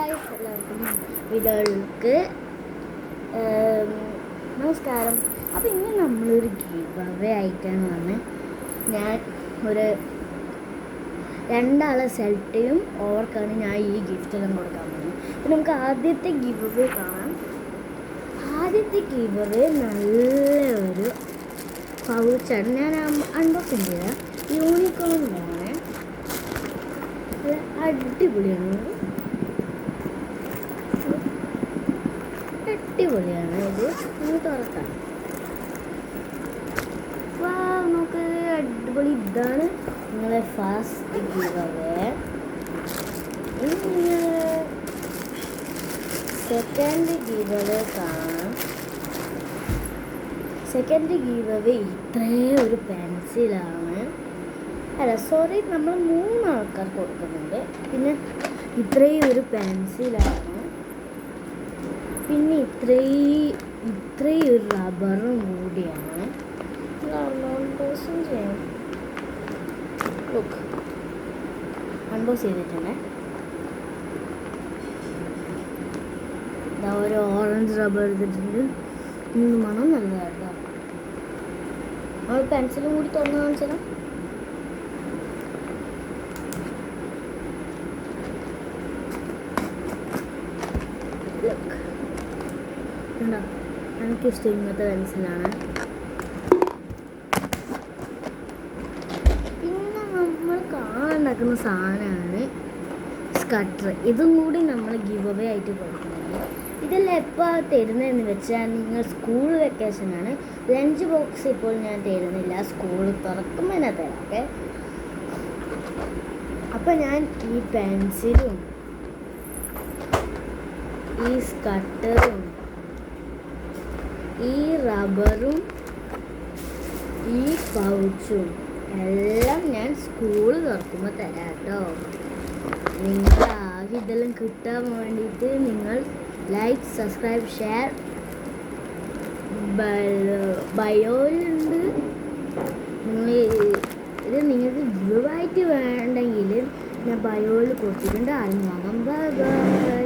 Guys, എല്ലാവർക്കും വീഡിയോകൾക്ക് നമസ്കാരം. അപ്പോൾ ഇന്ന് നമ്മളൊരു ഗീവ് അവേ ആയിട്ടാണ് വന്നത്. ഞാൻ ഒരു രണ്ടാളെ സെലക്ടയും ഓവർക്കാണ് ഞാൻ ഈ ഗിഫ്റ്റെല്ലാം കൊടുക്കാൻ പോകുന്നത്. അപ്പോൾ നമുക്ക് ആദ്യത്തെ ഗീവ് അവേ കാണാം. ആദ്യത്തെ ഗീവ് അവേ നല്ലൊരു പൗച്ചാണ്. ഞാൻ അൺബോക്സിങ് ചെയ്ത യൂണിക്കോണാണ്. അടിപൊളിയാണ്, അടിപൊളിയാണ്. ഇത് ഒന്ന് തുറക്കാം. നമുക്ക് അടിപൊളി. ഇതാണ് നിങ്ങളെ first give away. Second give away കാണാം. സെക്കൻഡ് ഗീവ് അവേ ഇത്രേ ഒരു പെൻസിലാണ്. അല്ല സോറി, നമ്മൾ 3 ആൾക്കാർ കൊടുക്കുന്നുണ്ട്. പിന്നെ ഇത്രയും ഒരു പെൻസിലാണ്. പിന്നെ ഇത്രയും ഒരു റബ്ബറും കൂടിയാണ്. അൺബോക്സ് ചെയ്തിട്ടുണ്ട്. ഇതാ ഒരു ഓറഞ്ച് റബ്ബർ എടുത്തിട്ടുണ്ട്. മണം നല്ലതാട്ടോ. നമ്മൾ പെൻസിലും കൂടി തുറന്ന് കാണിച്ചാൽ ഉണ്ടോ? എനിക്കിഷ്ടം ഇങ്ങനത്തെ പെൻസിലാണ്. പിന്നെ നമ്മൾ കാണാണ്ടാക്കുന്ന സാധനമാണ് സ്കട്ടർ. ഇതും കൂടി നമ്മൾ ഗിവ് അവേ ആയിട്ട് കൊടുക്കുന്നുണ്ട്. ഇതെല്ലാം എപ്പോൾ തരുന്നതെന്ന് വെച്ചാൽ നിങ്ങൾ സ്കൂൾ വെക്കേഷനാണ്. ലഞ്ച് ബോക്സ് ഇപ്പോൾ ഞാൻ തരുന്നില്ല, സ്കൂൾ തുറക്കുമ്പോൾ ഞാൻ തരാം. ഓക്കെ, അപ്പോൾ ഞാൻ ഈ പെൻസിലും ഈ സ്കട്ടറും ഈ റബ്ബറും ഈ പൗച്ചും എല്ലാം ഞാൻ സ്കൂൾ തുറക്കുമ്പോൾ തരാം കേട്ടോ. നിങ്ങൾ ആകെ ഇതെല്ലാം കിട്ടാൻ വേണ്ടിയിട്ട് നിങ്ങൾ ലൈക്ക്, സബ്സ്ക്രൈബ്, ഷെയർ. ബയോയിലുണ്ട്. ഇത് നിങ്ങൾക്ക് ഗിവ് ആയിട്ട് വേണ്ടെങ്കിൽ ഞാൻ ബയോയിൽ കൊടുത്തിട്ടുണ്ട്. ആരും വാങ്ങാം. Bye bye.